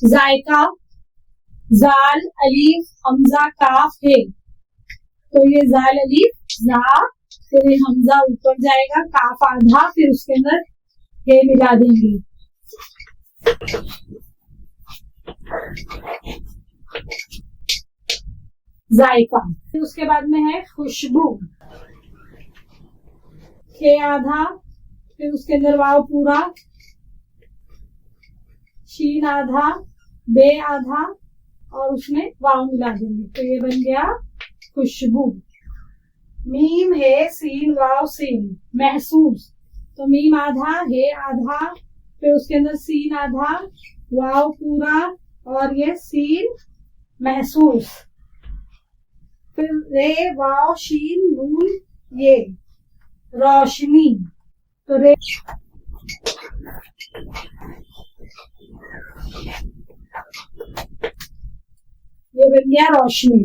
जायका, जाल अलीफ हमजा काफ है, तो ये जाल अलीफ जा, फिर ये हमजा ऊपर जाएगा, काफ आधा, फिर उसके अंदर हे मिला देंगे। जायका। फिर उसके बाद में है खुशबू, खे आधा, फिर उसके अंदर वाव पूरा, शीन आधा, बे आधा और उसमें वाव मिला देंगे, तो ये बन गया खुशबू। मीम है सीन वाव सीन, महसूस, तो मीम आधा, हे आधा, फिर उसके अंदर सीन आधा, वाव पूरा और ये सीन महसूस। फिर रे वाव शीन नून, ये रोशनी, तो रे ये बन गया रोशनी।